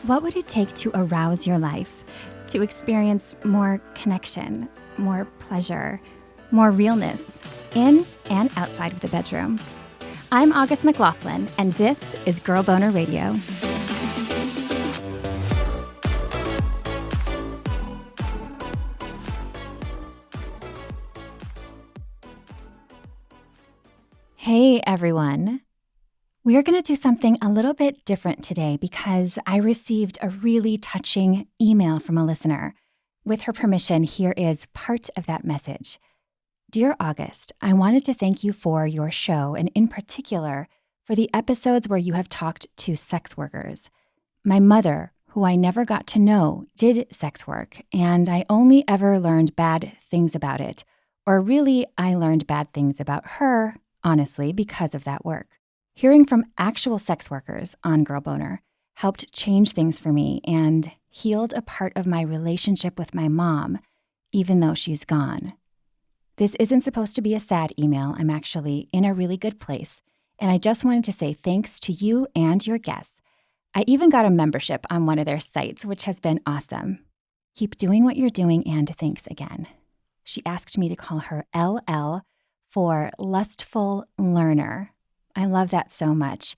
What would it take to arouse your life, to experience more connection, more pleasure, more realness, in and outside of the bedroom? I'm August McLaughlin, and this is Girl Boner Radio. Hey, everyone. We're going to do something a little bit different today because I received a really touching email from a listener. With her permission, here is part of that message. Dear August, I wanted to thank you for your show, and in particular, for the episodes where you have talked to sex workers. My mother, who I never got to know, did sex work, and I only ever learned bad things about it. Or really, I learned bad things about her, honestly, because of that work. Hearing from actual sex workers on Girl Boner helped change things for me and healed a part of my relationship with my mom, even though she's gone. This isn't supposed to be a sad email. I'm actually in a really good place, and I just wanted to say thanks to you and your guests. I even got a membership on one of their sites, which has been awesome. Keep doing what you're doing, and thanks again. She asked me to call her LL for Lustful Learner. I love that so much,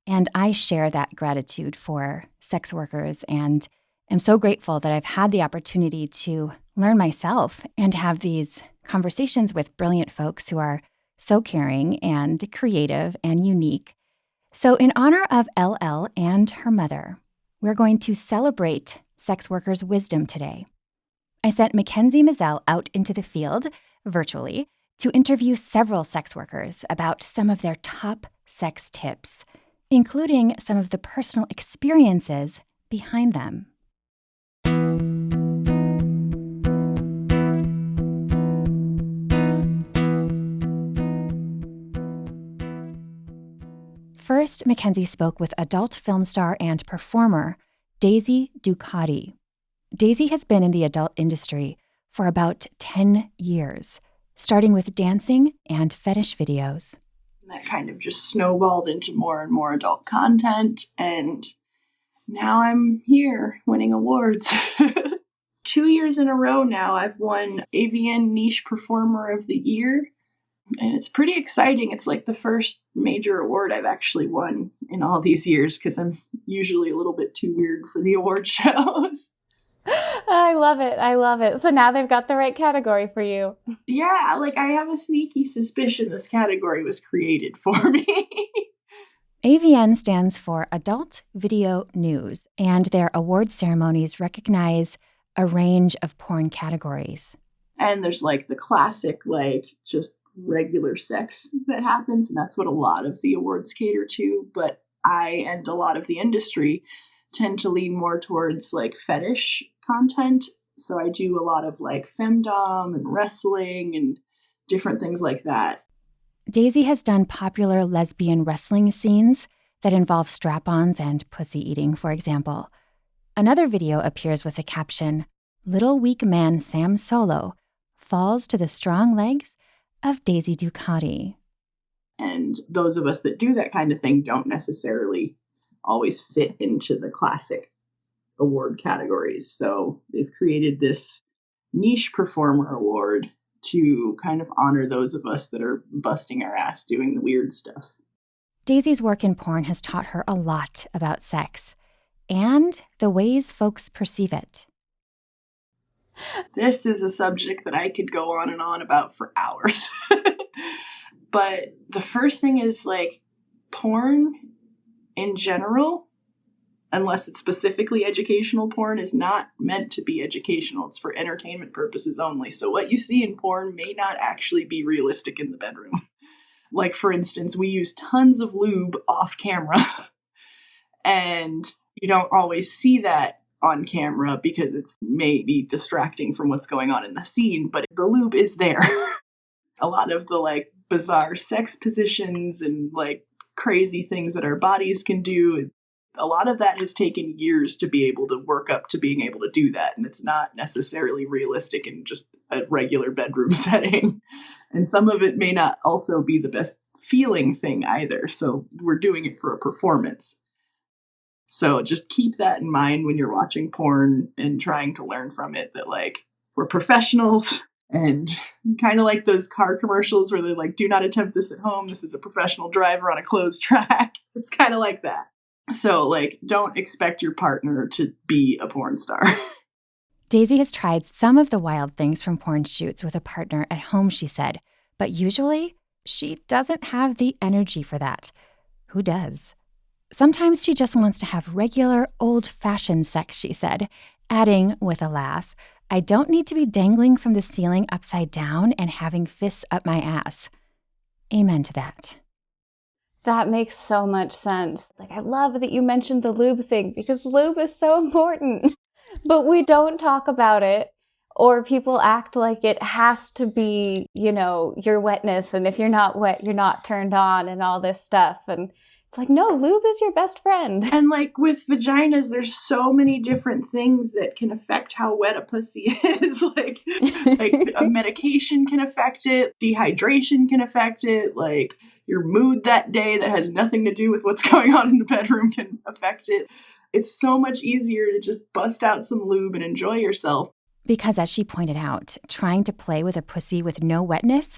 and I share that gratitude for sex workers and am so grateful that I've had the opportunity to learn myself and have these conversations with brilliant folks who are so caring and creative and unique. So in honor of LL and her mother, we're going to celebrate sex workers' wisdom today. I sent Makenzie Mizelle out into the field, virtually, to interview several sex workers about some of their top sex tips, including some of the personal experiences behind them. First, Makenzie spoke with adult film star and performer Daisy Ducati. Daisy has been in the adult industry for about 10 years, starting with dancing and fetish videos. That kind of just snowballed into more and more adult content, and now I'm here winning awards. 2 years in a row now, I've won AVN Niche Performer of the Year, and it's pretty exciting. It's like the first major award I've actually won in all these years, because I'm usually a little bit too weird for the award shows. I love it. I love it. So now they've got the right category for you. Yeah, like I have a sneaky suspicion this category was created for me. AVN stands for Adult Video News, and their award ceremonies recognize a range of porn categories. And there's like the classic, like just regular sex that happens, and that's what a lot of the awards cater to. But I and a lot of the industry tend to lean more towards like fetish content. So I do a lot of like femdom and wrestling and different things like that. Daisy has done popular lesbian wrestling scenes that involve strap-ons and pussy eating, for example. Another video appears with the caption, "Little weak man Sam Solo falls to the strong legs of Daisy Ducati." And those of us that do that kind of thing don't necessarily always fit into the classic award categories. So they've created this niche performer award to kind of honor those of us that are busting our ass doing the weird stuff. Daisy's work in porn has taught her a lot about sex and the ways folks perceive it. This is a subject that I could go on and on about for hours. But the first thing is like porn in general, unless it's specifically educational porn, is not meant to be educational. It's for entertainment purposes only. So what you see in porn may not actually be realistic in the bedroom. Like, for instance, we use tons of lube off camera, and you don't always see that on camera because it's maybe distracting from what's going on in the scene, but the lube is there. A lot of the like bizarre sex positions and like crazy things that our bodies can do, a lot of that has taken years to be able to work up to being able to do that. And it's not necessarily realistic in just a regular bedroom setting. And some of it may not also be the best feeling thing either. So we're doing it for a performance. So just keep that in mind when you're watching porn and trying to learn from it, that like we're professionals, and kind of like those car commercials where they're like, do not attempt this at home. This is a professional driver on a closed track. It's kind of like that. So like, don't expect your partner to be a porn star. Daisy has tried some of the wild things from porn shoots with a partner at home, she said, but usually she doesn't have the energy for that. Who does? Sometimes she just wants to have regular, old-fashioned sex, she said, adding with a laugh, I don't need to be dangling from the ceiling upside down and having fists up my ass. Amen to that. That makes so much sense. Like, I love that you mentioned the lube thing because lube is so important, but we don't talk about it, or people act like it has to be, your wetness. And if you're not wet, you're not turned on and all this stuff. And it's like, no, lube is your best friend. And like with vaginas, there's so many different things that can affect how wet a pussy is. like a medication can affect it, dehydration can affect it, like your mood that day that has nothing to do with what's going on in the bedroom can affect it. It's so much easier to just bust out some lube and enjoy yourself. Because as she pointed out, trying to play with a pussy with no wetness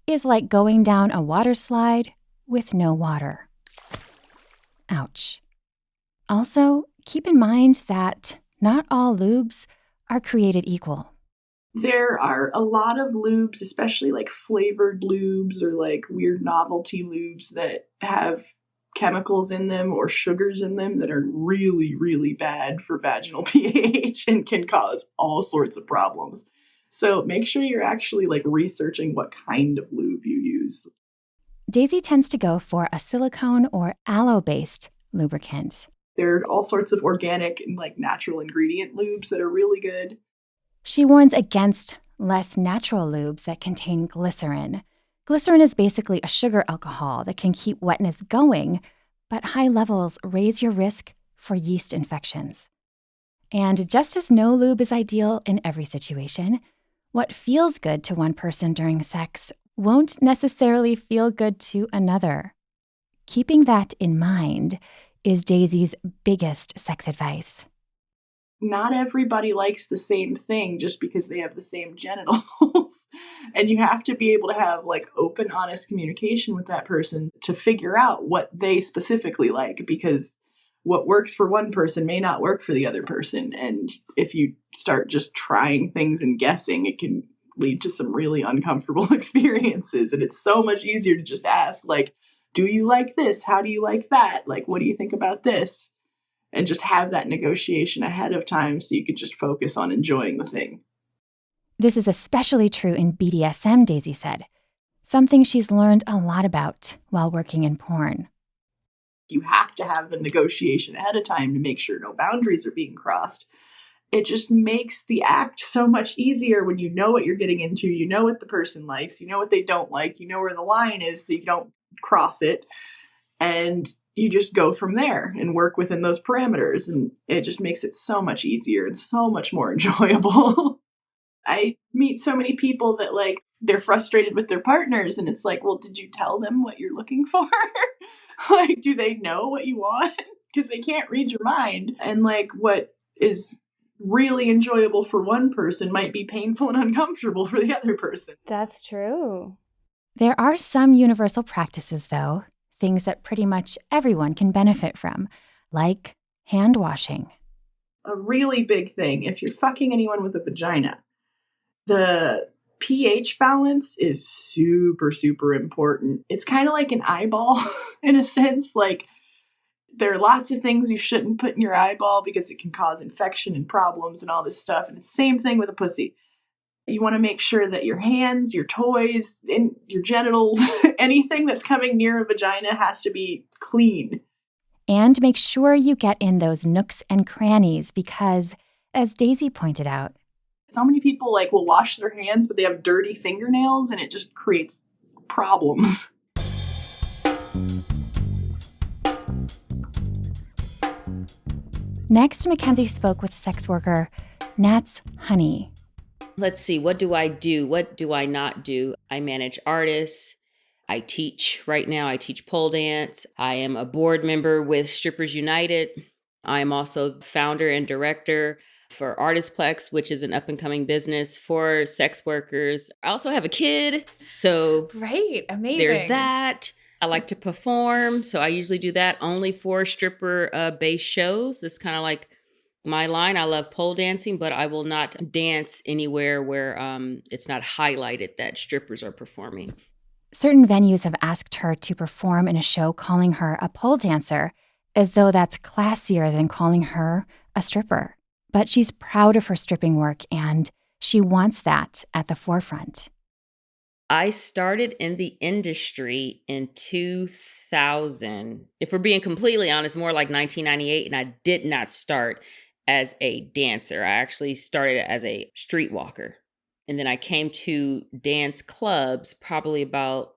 is like going down a water slide with no water. Ouch. Also, keep in mind that not all lubes are created equal. There are a lot of lubes, especially like flavored lubes or like weird novelty lubes that have chemicals in them or sugars in them that are really, really bad for vaginal pH and can cause all sorts of problems. So make sure you're actually like researching what kind of lube you use. Daisy tends to go for a silicone or aloe-based lubricant. There are all sorts of organic and like natural ingredient lubes that are really good. She warns against less natural lubes that contain glycerin. Glycerin is basically a sugar alcohol that can keep wetness going, but high levels raise your risk for yeast infections. And just as no lube is ideal in every situation, what feels good to one person during sex won't necessarily feel good to another. Keeping that in mind is Daisy's biggest sex advice. Not everybody likes the same thing just because they have the same genitals. And you have to be able to have like open, honest communication with that person to figure out what they specifically like, because what works for one person may not work for the other person. And if you start just trying things and guessing, it can lead to some really uncomfortable experiences. And it's so much easier to just ask, like, do you like this? How do you like that? Like, what do you think about this? And just have that negotiation ahead of time so you could just focus on enjoying the thing. This is especially true in BDSM, Daisy said, something she's learned a lot about while working in porn. You have to have the negotiation ahead of time to make sure no boundaries are being crossed. It just makes the act so much easier when you know what you're getting into, you know what the person likes, you know what they don't like, you know where the line is so you don't cross it. And you just go from there and work within those parameters. And it just makes it so much easier and so much more enjoyable. I meet so many people that like, they're frustrated with their partners. And it's like, well, did you tell them what you're looking for? Like, do they know what you want? Because they can't read your mind. And like, what is really enjoyable for one person might be painful and uncomfortable for the other person. That's true. There are some universal practices, though, things that pretty much everyone can benefit from, like hand washing. A really big thing, if you're fucking anyone with a vagina, the pH balance is super, super important. It's kind of like an eyeball in a sense. Like, there are lots of things you shouldn't put in your eyeball because it can cause infection and problems and all this stuff. And it's the same thing with a pussy. You want to make sure that your hands, your toys, and your genitals, anything that's coming near a vagina has to be clean. And make sure you get in those nooks and crannies because, as Daisy pointed out, so many people like will wash their hands, but they have dirty fingernails and it just creates problems. Next, Makenzie spoke with sex worker NatsHoney. Let's see, what do I do? What do I not do? I manage artists. I teach right now. I teach pole dance. I am a board member with Strippers United. I am also founder and director for Artistplex, which is an up-and-coming business for sex workers. I also have a kid, so Great, amazing. there's that. I like to perform, so I usually do that only for stripper-based shows. That's kind of like my line. I love pole dancing, but I will not dance anywhere where it's not highlighted that strippers are performing. Certain venues have asked her to perform in a show calling her a pole dancer, as though that's classier than calling her a stripper. But she's proud of her stripping work, and she wants that at the forefront. I started in the industry in 2000. If we're being completely honest, more like 1998, and I did not start as a dancer. I actually started as a streetwalker. And then I came to dance clubs probably about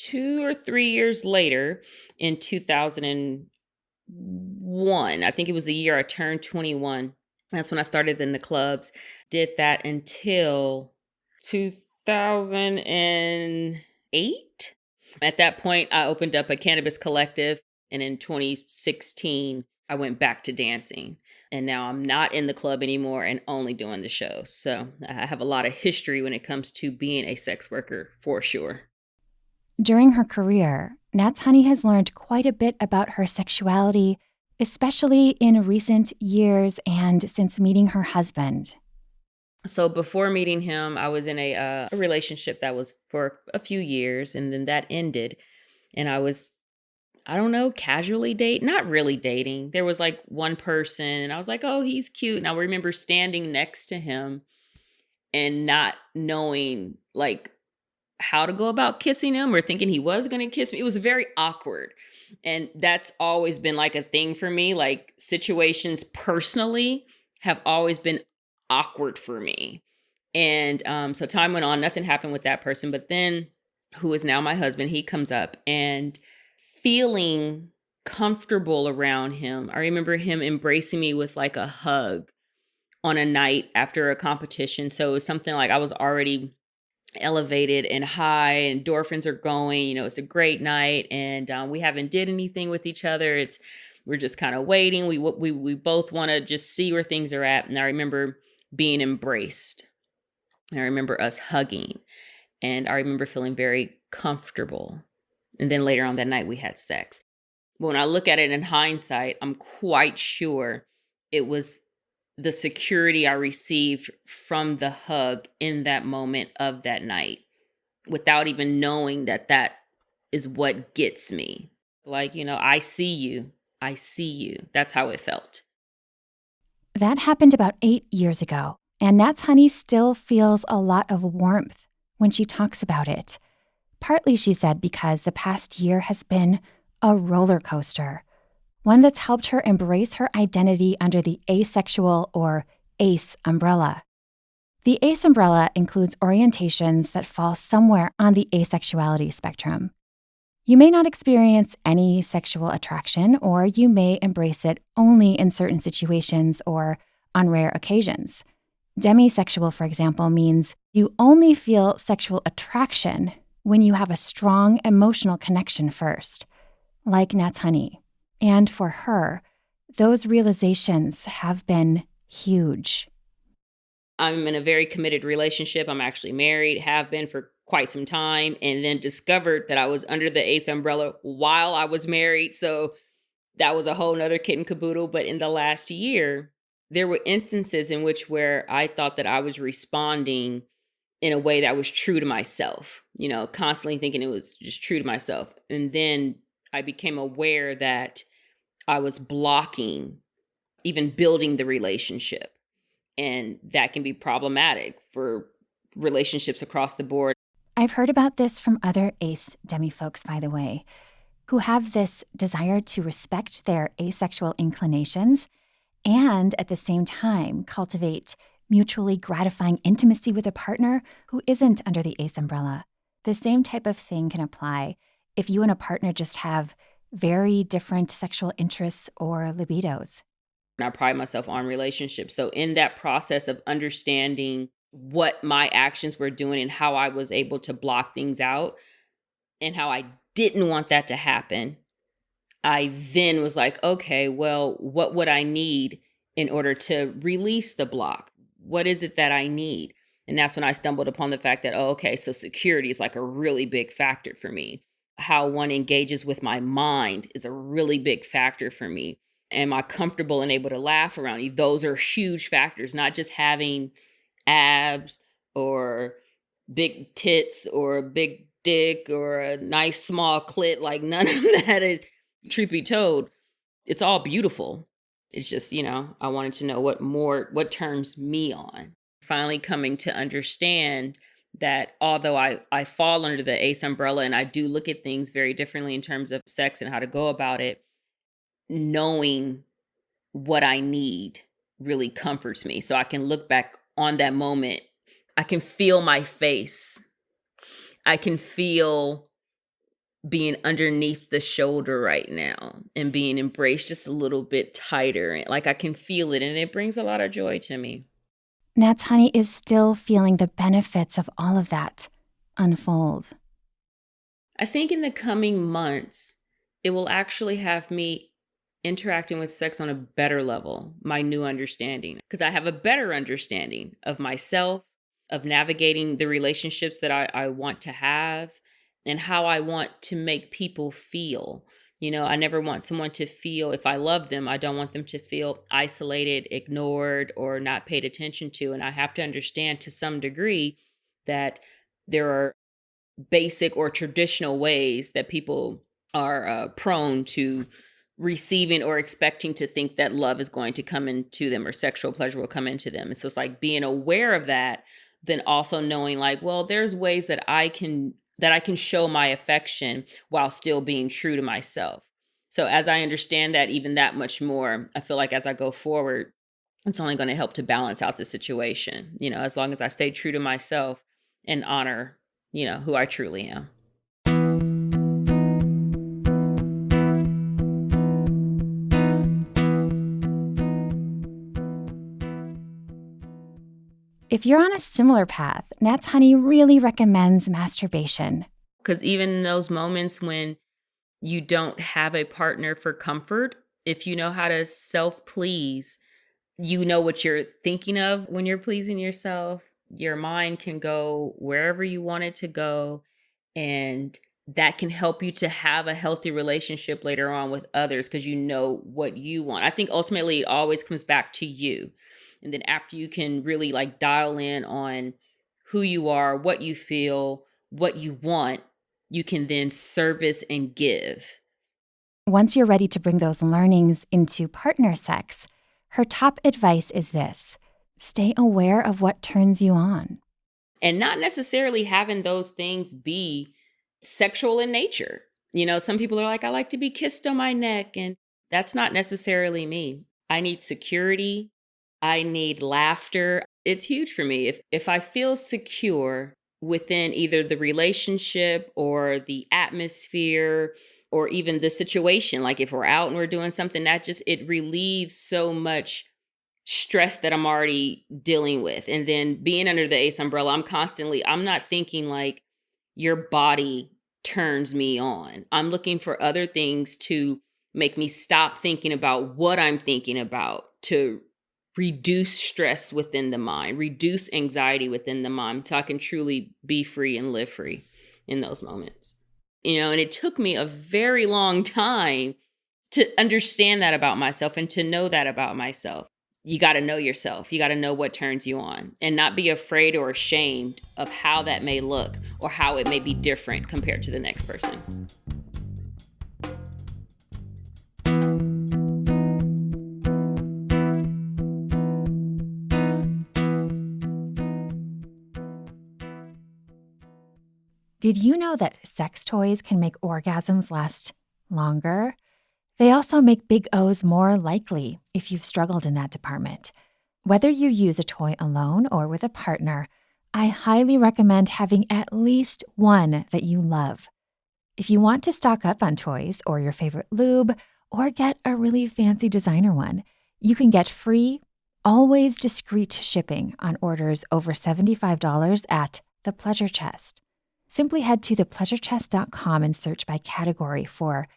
2 or 3 years later in 2001. I think it was the year I turned 21. That's when I started in the clubs. Did that until 2008. At that point, I opened up a cannabis collective. And in 2016, I went back to dancing. And now I'm not in the club anymore and only doing the shows. So I have a lot of history when it comes to being a sex worker, for sure. During her career, NatsHoney has learned quite a bit about her sexuality, especially in recent years and since meeting her husband. So before meeting him, I was in a relationship that was for a few years, and then that ended. And I was, I don't know, casually not really dating. There was like one person, and I was like, oh, he's cute. And I remember standing next to him and not knowing like how to go about kissing him or thinking he was going to kiss me. It was very awkward. And that's always been like a thing for me. Like situations personally have always been awkward for me. And so time went on, nothing happened with that person. But then who is now my husband, he comes up, and feeling comfortable around him. I remember him embracing me with like a hug on a night after a competition. So it was something like I was already elevated and high, endorphins are going, it's a great night, and we haven't did anything with each other. We're just kind of waiting. We both want to just see where things are at. And I remember being embraced. I remember us hugging, and I remember feeling very comfortable. And then later on that night we had sex. But when I look at it in hindsight, I'm quite sure it was the security I received from the hug in that moment of that night, without even knowing that is what gets me. Like, I see you. I see you. That's how it felt. That happened about 8 years ago, and NatsHoney still feels a lot of warmth when she talks about it. Partly, she said, because the past year has been a roller coaster. One that's helped her embrace her identity under the asexual or ACE umbrella. The ACE umbrella includes orientations that fall somewhere on the asexuality spectrum. You may not experience any sexual attraction, or you may embrace it only in certain situations or on rare occasions. Demisexual, for example, means you only feel sexual attraction when you have a strong emotional connection first, like NatsHoney. And for her, those realizations have been huge. I'm in a very committed relationship. I'm actually married, have been for quite some time, and then discovered that I was under the ACE umbrella while I was married. So that was a whole nother kit and caboodle. But in the last year, there were instances in which where I thought that I was responding in a way that was true to myself, constantly thinking it was just true to myself. And then I became aware that I was blocking even building the relationship. And that can be problematic for relationships across the board. I've heard about this from other ACE demi folks, by the way, who have this desire to respect their asexual inclinations and at the same time cultivate mutually gratifying intimacy with a partner who isn't under the ACE umbrella. The same type of thing can apply if you and a partner just have very different sexual interests or libidos. I pride myself on relationships. So in that process of understanding what my actions were doing and how I was able to block things out and how I didn't want that to happen, I then was like, okay, well, what would I need in order to release the block? What is it that I need? And that's when I stumbled upon the fact that, oh, okay, so security is like a really big factor for me. How one engages with my mind is a really big factor for me. Am I comfortable and able to laugh around you? Those are huge factors, not just having abs or big tits or a big dick or a nice small clit. Like none of that is, truth be told, it's all beautiful. It's just, I wanted to know what turns me on. Finally coming to understand that although I fall under the ACE umbrella and I do look at things very differently in terms of sex and how to go about it, knowing what I need really comforts me. So I can look back on that moment. I can feel my face. I can feel being underneath the shoulder right now and being embraced just a little bit tighter. Like I can feel it, and it brings a lot of joy to me. NatsHoney is still feeling the benefits of all of that unfold. I think in the coming months, it will actually have me interacting with sex on a better level, my new understanding, because I have a better understanding of myself, of navigating the relationships that I want to have, and how I want to make people feel. I never want someone to feel, if I love them, I don't want them to feel isolated, ignored, or not paid attention to. And I have to understand to some degree that there are basic or traditional ways that people are prone to receiving or expecting to think that love is going to come into them or sexual pleasure will come into them. And so it's like being aware of that, then also knowing like, well, there's ways that I can show my affection while still being true to myself. So as I understand that even that much more, I feel like as I go forward, it's only going to help to balance out the situation, as long as I stay true to myself and honor, who I truly am. If you're on a similar path, NatsHoney really recommends masturbation. Because even in those moments when you don't have a partner for comfort, if you know how to self-please, you know what you're thinking of when you're pleasing yourself. Your mind can go wherever you want it to go, and that can help you to have a healthy relationship later on with others because you know what you want. I think ultimately it always comes back to you. And then after you can really like dial in on who you are, what you feel, what you want, you can then service and give. Once you're ready to bring those learnings into partner sex, her top advice is this: stay aware of what turns you on. And not necessarily having those things be sexual in nature. Some people are like, I like to be kissed on my neck. And that's not necessarily me. I need security. I need laughter. It's huge for me. If I feel secure within either the relationship or the atmosphere or even the situation, like if we're out and we're doing something, it relieves so much stress that I'm already dealing with. And then being under the ACE umbrella, I'm not thinking like your body turns me on. I'm looking for other things to make me stop thinking about what I'm thinking about, to reduce stress within the mind, reduce anxiety within the mind, so I can truly be free and live free in those moments. And it took me a very long time to understand that about myself and to know that about myself. You got to know yourself. You got to know what turns you on and not be afraid or ashamed of how that may look or how it may be different compared to the next person. Did you know that sex toys can make orgasms last longer? They also make big O's more likely if you've struggled in that department. Whether you use a toy alone or with a partner, I highly recommend having at least one that you love. If you want to stock up on toys or your favorite lube, or get a really fancy designer one, you can get free, always discreet shipping on orders over $75 at The Pleasure Chest. Simply head to thepleasurechest.com and search by category for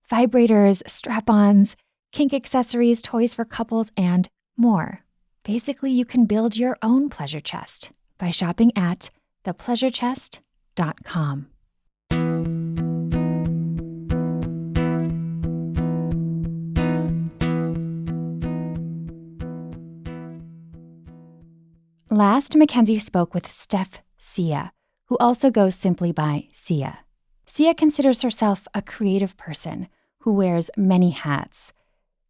vibrators, strap-ons, kink accessories, toys for couples, and more. Basically, you can build your own pleasure chest by shopping at thepleasurechest.com. Last, Makenzie spoke with Steph Sia, who also goes simply by Sia. Sia considers herself a creative person who wears many hats.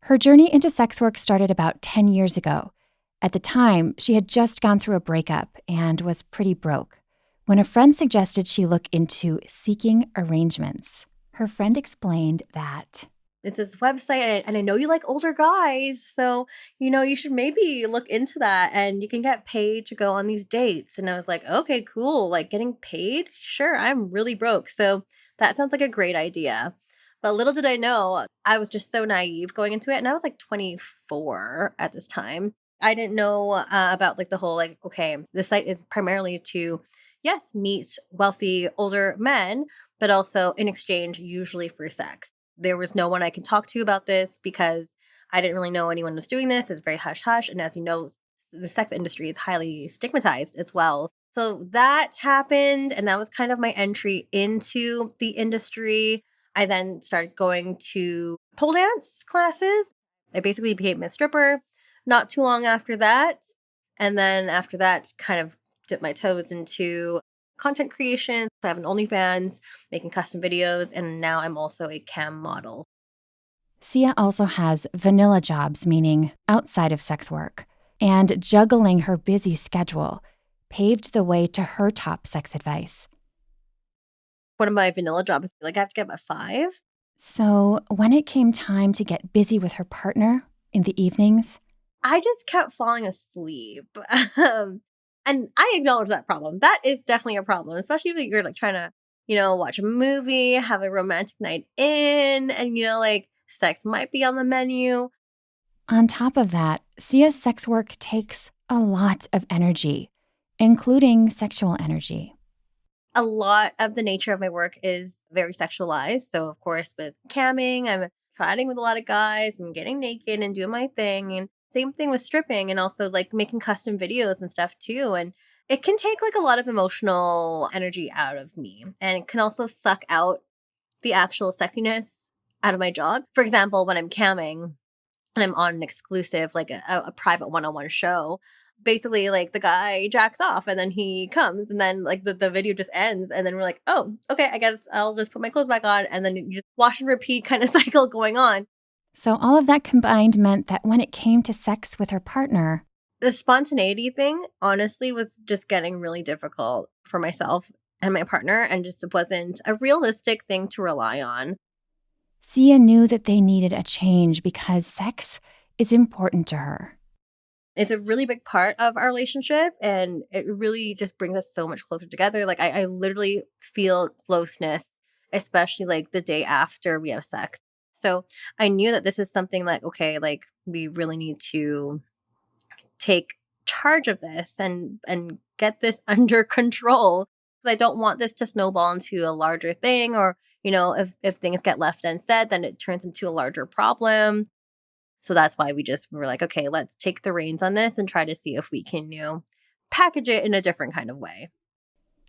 Her journey into sex work started about 10 years ago. At the time, she had just gone through a breakup and was pretty broke when a friend suggested she look into seeking arrangements. Her friend explained that it's this website, and I know you like older guys, so, you should maybe look into that, and you can get paid to go on these dates. And I was like, okay, cool. Like, getting paid? Sure, I'm really broke. So that sounds like a great idea. But little did I know, I was just so naive going into it. And I was like 24 at this time. I didn't know about like the whole, like, okay, the site is primarily to, yes, meet wealthy older men, but also in exchange, usually for sex. There was no one I could talk to about this because I didn't really know anyone was doing this. It's very hush hush. And as you know, the sex industry is highly stigmatized as well. So that happened. And that was kind of my entry into the industry. I then started going to pole dance classes. I basically became a stripper not too long after that. And then after that, kind of dipped my toes into content creation. I have an OnlyFans, making custom videos, and now I'm also a cam model. Sia also has vanilla jobs, meaning outside of sex work, and juggling her busy schedule paved the way to her top sex advice. One of my vanilla jobs, like, I have to get up at 5. So when it came time to get busy with her partner in the evenings, I just kept falling asleep. And I acknowledge that problem. That is definitely a problem, especially if you're like trying to, watch a movie, have a romantic night in, and, like, sex might be on the menu. On top of that, Sia's sex work takes a lot of energy, including sexual energy. A lot of the nature of my work is very sexualized. So, of course, with camming, I'm chatting with a lot of guys, I'm getting naked and doing my thing. And same thing with stripping and also like making custom videos and stuff too. And it can take like a lot of emotional energy out of me. And it can also suck out the actual sexiness out of my job. For example, when I'm camming and I'm on an exclusive, like a private one-on-one show, basically like the guy jacks off and then he comes and then like the video just ends. And then we're like, oh, okay, I guess I'll just put my clothes back on. And then you just wash and repeat kind of cycle going on. So all of that combined meant that when it came to sex with her partner, the spontaneity thing, honestly, was just getting really difficult for myself and my partner, and just wasn't a realistic thing to rely on. Sia knew that they needed a change because sex is important to her. It's a really big part of our relationship, and it really just brings us so much closer together. Like, I literally feel closeness, especially like the day after we have sex. So I knew that this is something like, okay, like we really need to take charge of this and get this under control. Because I don't want this to snowball into a larger thing, or, if things get left unsaid, then it turns into a larger problem. So that's why we were like, okay, let's take the reins on this and try to see if we can, package it in a different kind of way.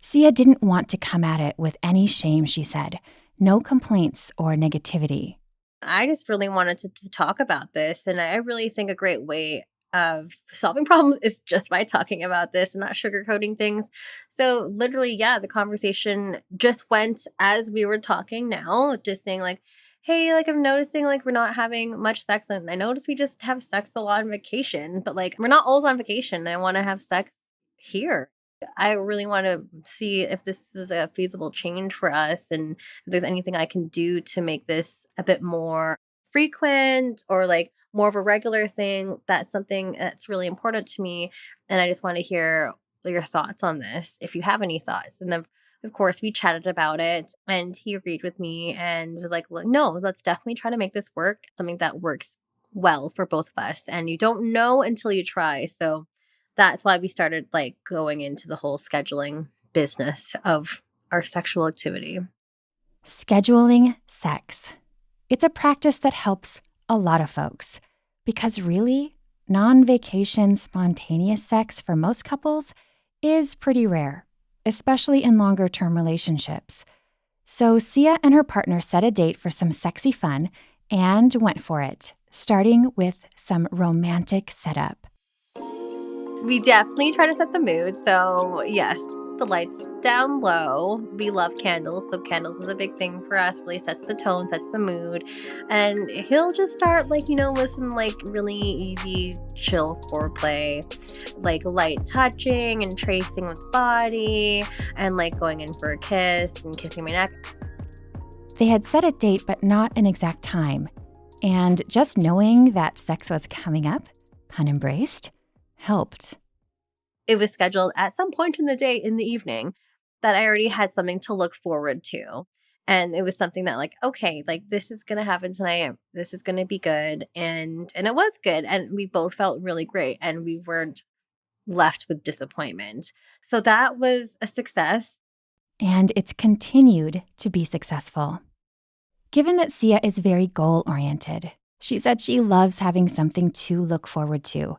Sia didn't want to come at it with any shame, she said. No complaints or negativity. I just really wanted to talk about this. And I really think a great way of solving problems is just by talking about this and not sugarcoating things. So literally, yeah, the conversation just went as we were talking now, just saying like, hey, like I'm noticing like we're not having much sex. And I notice we just have sex a lot on vacation, but like we're not always on vacation. I want to have sex here. I really want to see if this is a feasible change for us and if there's anything I can do to make this a bit more frequent or like more of a regular thing. That's something that's really important to me. And I just want to hear your thoughts on this, if you have any thoughts. And then, of course, we chatted about it and he agreed with me and was like, no, let's definitely try to make this work, something that works well for both of us. And you don't know until you try. So that's why we started like going into the whole scheduling business of our sexual activity. Scheduling sex. It's a practice that helps a lot of folks because really, non-vacation spontaneous sex for most couples is pretty rare, especially in longer-term relationships. So Sia and her partner set a date for some sexy fun and went for it, starting with some romantic setup. We definitely try to set the mood. So, yes, the lights down low. We love candles. So, candles is a big thing for us. Really sets the tone, sets the mood. And he'll just start, with some, really easy, chill foreplay. Like light touching and tracing with body and, going in for a kiss and kissing my neck. They had set a date, but not an exact time. And just knowing that sex was coming up, pun embraced, helped. It was scheduled at some point in the day in the evening that I already had something to look forward to. And it was something that okay, this is going to happen tonight. This is going to be good. And it was good. And we both felt really great. And we weren't left with disappointment. So that was a success. And it's continued to be successful. Given that Sia is very goal-oriented, she said she loves having something to look forward to.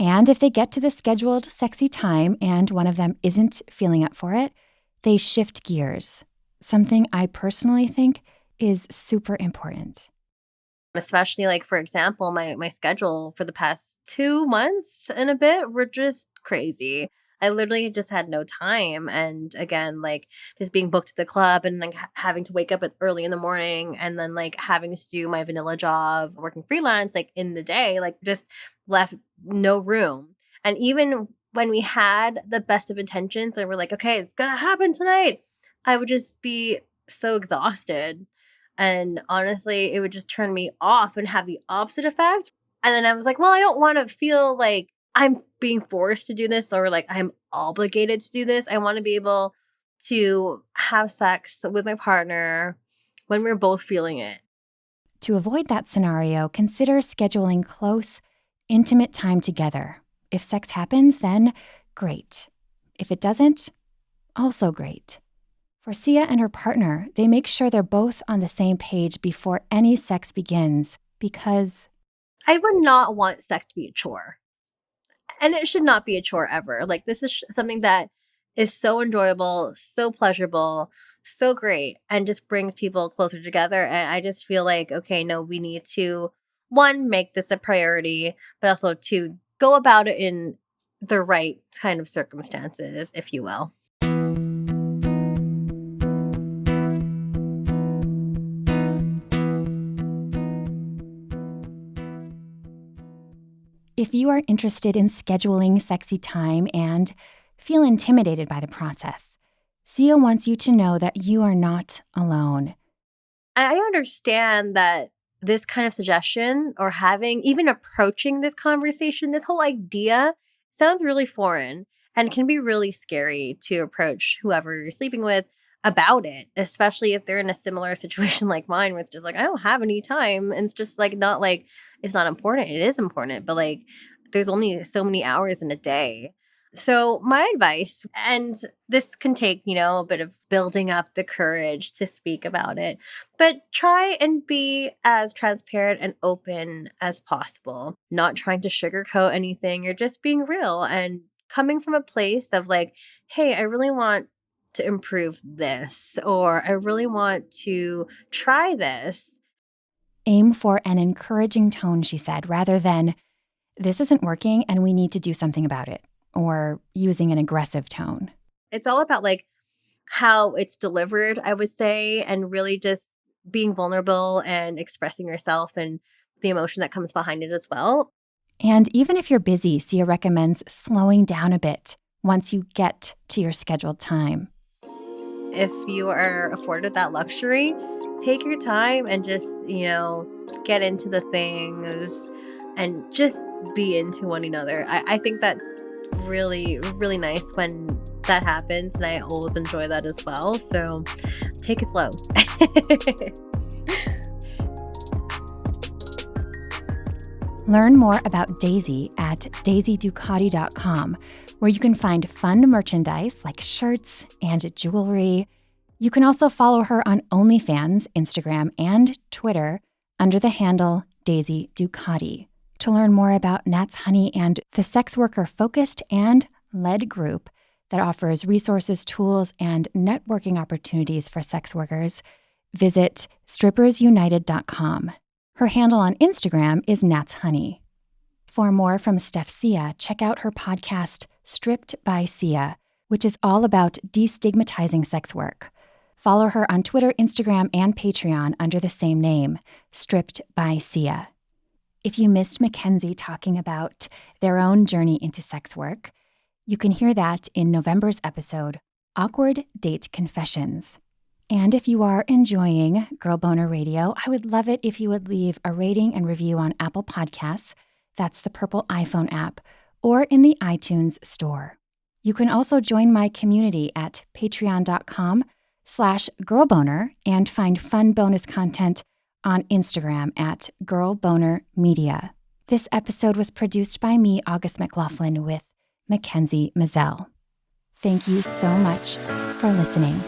And if they get to the scheduled sexy time and one of them isn't feeling up for it, they shift gears, something I personally think is super important. Especially for example, my schedule for the past 2 months and a bit were just crazy. I literally just had no time. And again, just being booked to the club and having to wake up early in the morning and then having to do my vanilla job, working freelance in the day, just left no room. And even when we had the best of intentions and we're okay, it's gonna happen tonight, I would just be so exhausted. And honestly, it would just turn me off and have the opposite effect. And then I was well, I don't want to feel like I'm being forced to do this or I'm obligated to do this. I want to be able to have sex with my partner when we're both feeling it. To avoid that scenario, consider scheduling close, intimate time together. If sex happens, then great. If it doesn't, also great. For Sia and her partner, they make sure they're both on the same page before any sex begins because I would not want sex to be a chore. And it should not be a chore ever. This is something that is so enjoyable, so pleasurable, so great, and just brings people closer together. And I just feel okay, no, we need to, one, make this a priority, but also to go about it in the right kind of circumstances, if you will. if you are interested in scheduling sexy time and feel intimidated by the process, Sia wants you to know that you are not alone. I understand that this kind of suggestion or even approaching this conversation, this whole idea sounds really foreign and can be really scary to approach whoever you're sleeping with about it, especially if they're in a similar situation like mine, where it's just I don't have any time. And it's just not it's not important. It is important, but there's only so many hours in a day. So my advice, and this can take, a bit of building up the courage to speak about it, but try and be as transparent and open as possible, not trying to sugarcoat anything. You're just being real and coming from a place of hey, I really want to improve this, or I really want to try this. Aim for an encouraging tone, she said, rather than, this isn't working and we need to do something about it, or using an aggressive tone. It's all about how it's delivered, I would say, and really just being vulnerable and expressing yourself and the emotion that comes behind it as well. And even if you're busy, Sia recommends slowing down a bit once you get to your scheduled time. If you are afforded that luxury, take your time and just, get into the things and just be into one another. I think that's really, really nice when that happens, and I always enjoy that as well. So take it slow. Learn more about Daisy at daisyducati.com, where you can find fun merchandise like shirts and jewelry. You can also follow her on OnlyFans, Instagram, and Twitter under the handle Daisy Ducati. To learn more about NatsHoney and the sex worker-focused and led group that offers resources, tools, and networking opportunities for sex workers, visit strippersunited.com. Her handle on Instagram is NatsHoney. For more from Steph Sia, check out her podcast, Stripped by Sia, which is all about destigmatizing sex work. Follow her on Twitter, Instagram, and Patreon under the same name, Stripped by Sia. If you missed Makenzie talking about their own journey into sex work, you can hear that in November's episode, Awkward Date Confessions. And if you are enjoying Girl Boner Radio, I would love it if you would leave a rating and review on Apple Podcasts, that's the purple iPhone app, or in the iTunes store. You can also join my community at patreon.com/girlboner and find fun bonus content on Instagram at girlbonermedia. This episode was produced by me, August McLaughlin, with Makenzie Mizelle. Thank you so much for listening.